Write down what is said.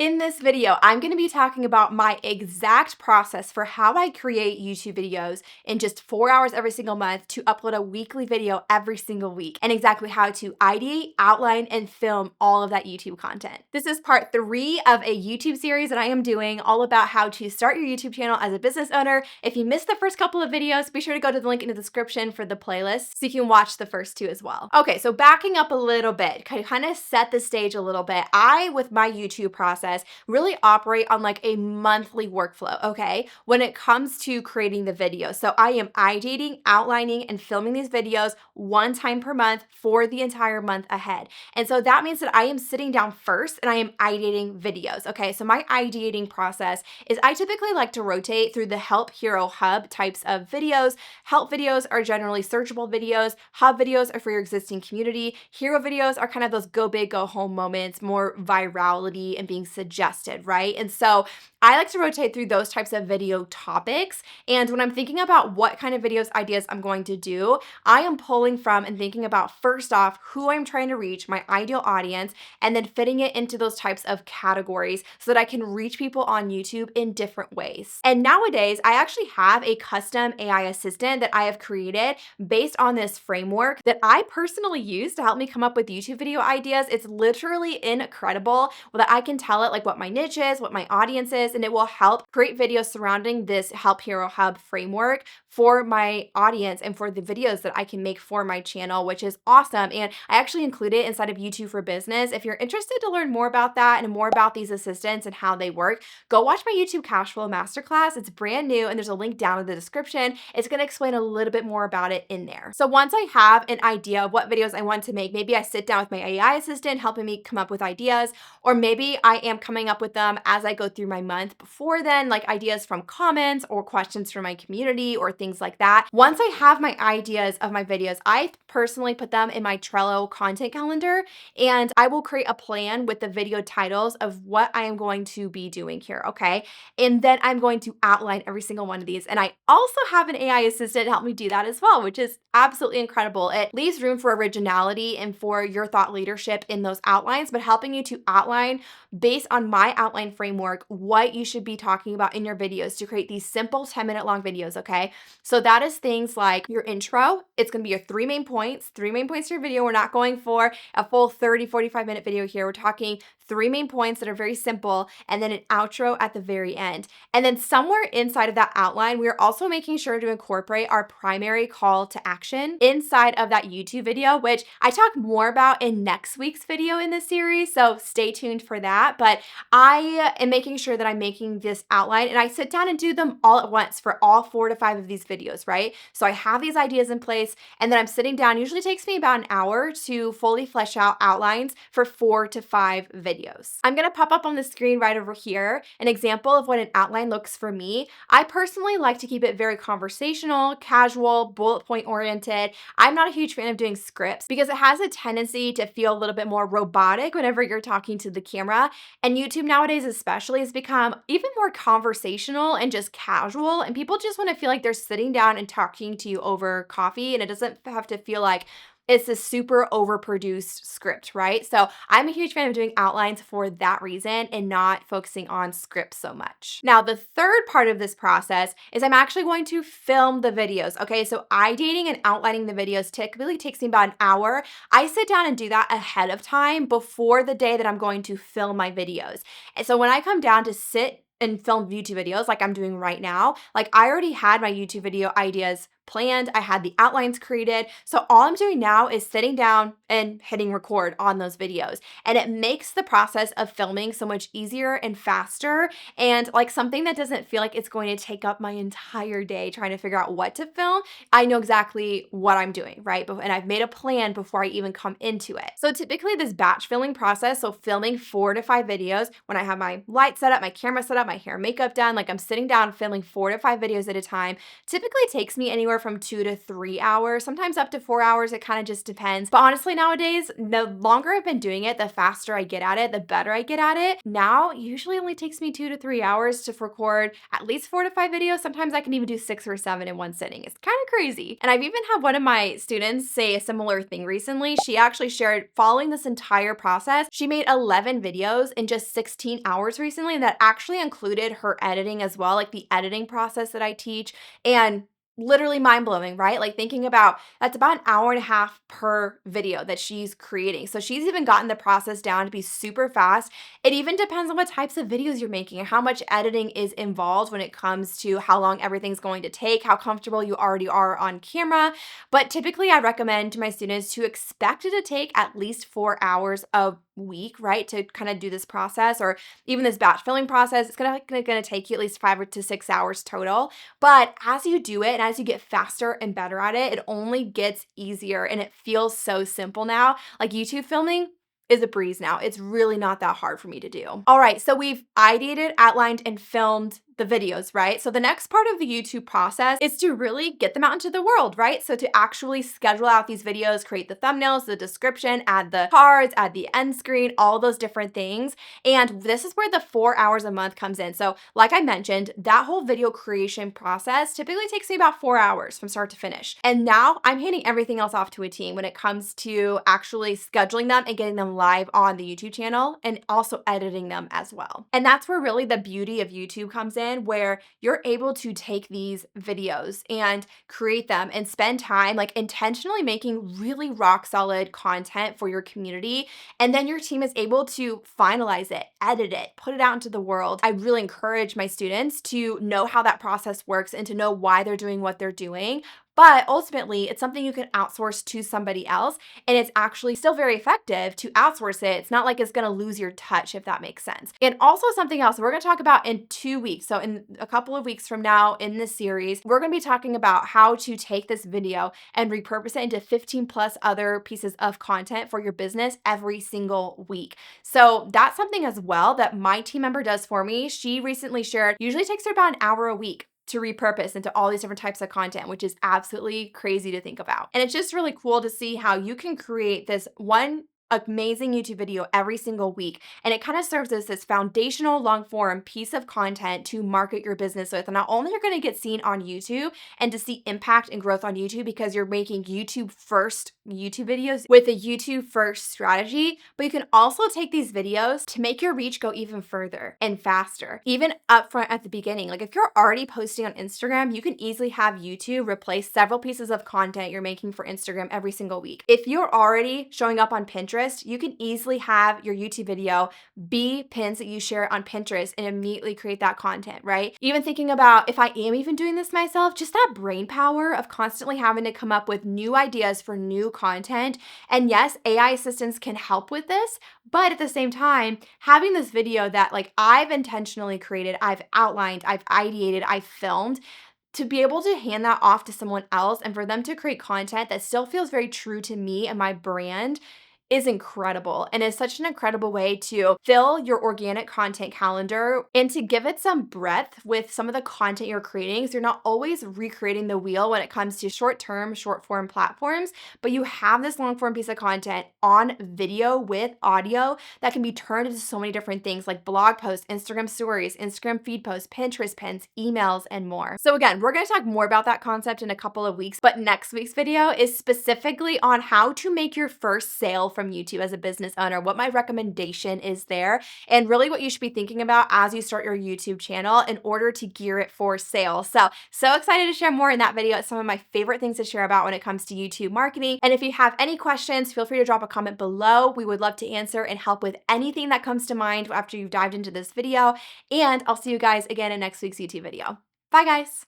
In this video, I'm going to be talking about my exact process for how I create YouTube videos in just 4 hours every single month to upload a weekly video every single week, and exactly how to ideate, outline, and film all of that YouTube content. This is part 3 of a YouTube series that I am doing all about how to start your YouTube channel as a business owner. If you missed the first couple of videos, be sure to go to the link in the description for the playlist so you can watch the first 2 as well. Okay, so backing up a little bit, kind of set the stage a little bit. With my YouTube process, really operate on like a monthly workflow, okay? When it comes to creating the video. So I am ideating, outlining, and filming these videos 1 time per month for the entire month ahead. And so that means that I am sitting down first and I am ideating videos, okay? So my ideating process is I typically like to rotate through the Help Hero Hub types of videos. Help videos are generally searchable videos. Hub videos are for your existing community. Hero videos are kind of those go big, go home moments, more virality and being suggested, right? And so I like to rotate through those types of video topics. And when I'm thinking about what kind of videos ideas I'm going to do, I am pulling from and thinking about, first off, who I'm trying to reach, my ideal audience, and then fitting it into those types of categories so that I can reach people on YouTube in different ways. And nowadays, I actually have a custom AI assistant that I have created based on this framework that I personally use to help me come up with YouTube video ideas. It's literally incredible that I can tell it like what my niche is, what my audience is, and it will help create videos surrounding this Help Hero Hub framework for my audience and for the videos that I can make for my channel, which is awesome. And I actually include it inside of YouTube for Business. If you're interested to learn more about that and more about these assistants and how they work, go watch my YouTube Cash Flow Masterclass. It's brand new and there's a link down in the description. It's going to explain a little bit more about it in there. So once I have an idea of what videos I want to make, maybe I sit down with my AI assistant helping me come up with ideas, or maybe I am coming up with them as I go through my month before then, like ideas from comments or questions from my community or things like that. Once I have my ideas of my videos, I personally put them in my Trello content calendar, and I will create a plan with the video titles of what I am going to be doing here, okay? And then I'm going to outline every single one of these. And I also have an AI assistant to help me do that as well, which is absolutely incredible. It leaves room for originality and for your thought leadership in those outlines, but helping you to outline based on my outline framework what you should be talking about in your videos to create these simple 10-minute long videos, okay? So that is things like your intro. It's going to be your 3 main points to your video. We're not going for a full 30, 45-minute video here. We're talking 3 main points that are very simple, and then an outro at the very end. And then somewhere inside of that outline, we're also making sure to incorporate our primary call to action inside of that YouTube video, which I talk more about in next week's video in this series. So stay tuned for that. But I am making sure that I'm making this outline and I sit down and do them all at once for all 4 to 5 of these videos, right? So I have these ideas in place and then I'm sitting down. Usually takes me about an hour to fully flesh out outlines for 4 to 5 videos. I'm going to pop up on the screen right over here an example of what an outline looks for me. I personally like to keep it very conversational, casual, bullet point oriented. I'm not a huge fan of doing scripts because it has a tendency to feel a little bit more robotic whenever you're talking to the camera. And YouTube nowadays especially has become even more conversational and just casual. And people just want to feel like they're sitting down and talking to you over coffee, and it doesn't have to feel like it's a super overproduced script, right? So I'm a huge fan of doing outlines for that reason and not focusing on scripts so much. Now, the third part of this process is I'm actually going to film the videos, okay? So ideating and outlining the videos typically takes me about an hour. I sit down and do that ahead of time before the day that I'm going to film my videos. And so when I come down to sit and film YouTube videos like I'm doing right now, like I already had my YouTube video ideas planned. I had the outlines created. So all I'm doing now is sitting down and hitting record on those videos. And it makes the process of filming so much easier and faster, and like something that doesn't feel like it's going to take up my entire day trying to figure out what to film. I know exactly what I'm doing, right? And I've made a plan before I even come into it. So typically this batch filming process, so filming 4 to 5 videos, when I have my light set up, my camera set up, my hair and makeup done, like I'm sitting down filming 4 to 5 videos at a time, typically takes me anywhere from 2 to 3 hours, sometimes up to 4 hours. It kind of just depends. But honestly, nowadays, the longer I've been doing it, the faster I get at it, the better I get at it. Now, it usually only takes me 2 to 3 hours to record at least 4 to 5 videos. Sometimes I can even do 6 or 7 in one sitting. It's kind of crazy. And I've even had one of my students say a similar thing recently. She actually shared following this entire process, she made 11 videos in just 16 hours recently, and that actually included her editing as well, like the editing process that I teach. And literally mind-blowing, right? Like thinking about that's about an hour and a half per video that she's creating. So she's even gotten the process down to be super fast. It even depends on what types of videos you're making and how much editing is involved when it comes to how long everything's going to take, how comfortable you already are on camera. But typically I recommend to my students to expect it to take at least 4 hours a week, right? To kind of do this process, or even this batch filling process. It's gonna take you at least 5 to 6 hours total. But as you do it and as you get faster and better at it, it only gets easier and it feels so simple now. Like YouTube filming is a breeze now. It's really not that hard for me to do. All right, so we've ideated, outlined, and filmed the videos, right? So the next part of the YouTube process is to really get them out into the world, right? So to actually schedule out these videos, create the thumbnails, the description, add the cards, add the end screen, all those different things. And this is where the 4 hours a month comes in. So like I mentioned, that whole video creation process typically takes me about 4 hours from start to finish. And now I'm handing everything else off to a team when it comes to actually scheduling them and getting them live on the YouTube channel and also editing them as well. And that's where really the beauty of YouTube comes in, where you're able to take these videos and create them and spend time like intentionally making really rock solid content for your community. And then your team is able to finalize it, edit it, put it out into the world. I really encourage my students to know how that process works and to know why they're doing what they're doing. But ultimately, it's something you can outsource to somebody else, and it's actually still very effective to outsource it. It's not like it's going to lose your touch, if that makes sense. And also something else we're going to talk about in 2 weeks. So in a couple of weeks from now in this series, we're going to be talking about how to take this video and repurpose it into 15 plus other pieces of content for your business every single week. So that's something as well that my team member does for me. She recently shared, usually takes her about an hour a week to repurpose into all these different types of content, which is absolutely crazy to think about. And it's just really cool to see how you can create this one amazing YouTube video every single week. And it kind of serves as this foundational long form piece of content to market your business with. And not only you're going to get seen on YouTube and to see impact and growth on YouTube because you're making YouTube first YouTube videos with a YouTube first strategy, but you can also take these videos to make your reach go even further and faster, even upfront at the beginning. Like if you're already posting on Instagram, you can easily have YouTube replace several pieces of content you're making for Instagram every single week. If you're already showing up on Pinterest, you can easily have your YouTube video be pins that you share on Pinterest and immediately create that content, right? Even thinking about if I am even doing this myself, just that brain power of constantly having to come up with new ideas for new content. And yes, AI assistants can help with this, but at the same time, having this video that like I've intentionally created, I've outlined, I've ideated, I've filmed, to be able to hand that off to someone else and for them to create content that still feels very true to me and my brand is incredible, and is such an incredible way to fill your organic content calendar and to give it some breadth with some of the content you're creating. So you're not always recreating the wheel when it comes to short-term, short-form platforms, but you have this long-form piece of content on video with audio that can be turned into so many different things like blog posts, Instagram stories, Instagram feed posts, Pinterest pins, emails, and more. So again, we're going to talk more about that concept in a couple of weeks, but next week's video is specifically on how to make your first sale from YouTube as a business owner, what my recommendation is there, and really what you should be thinking about as you start your YouTube channel in order to gear it for sales. So excited to share more in that video. It's some of my favorite things to share about when it comes to YouTube marketing. And if you have any questions, feel free to drop a comment below. We would love to answer and help with anything that comes to mind after you've dived into this video. And I'll see you guys again in next week's YouTube video. Bye guys.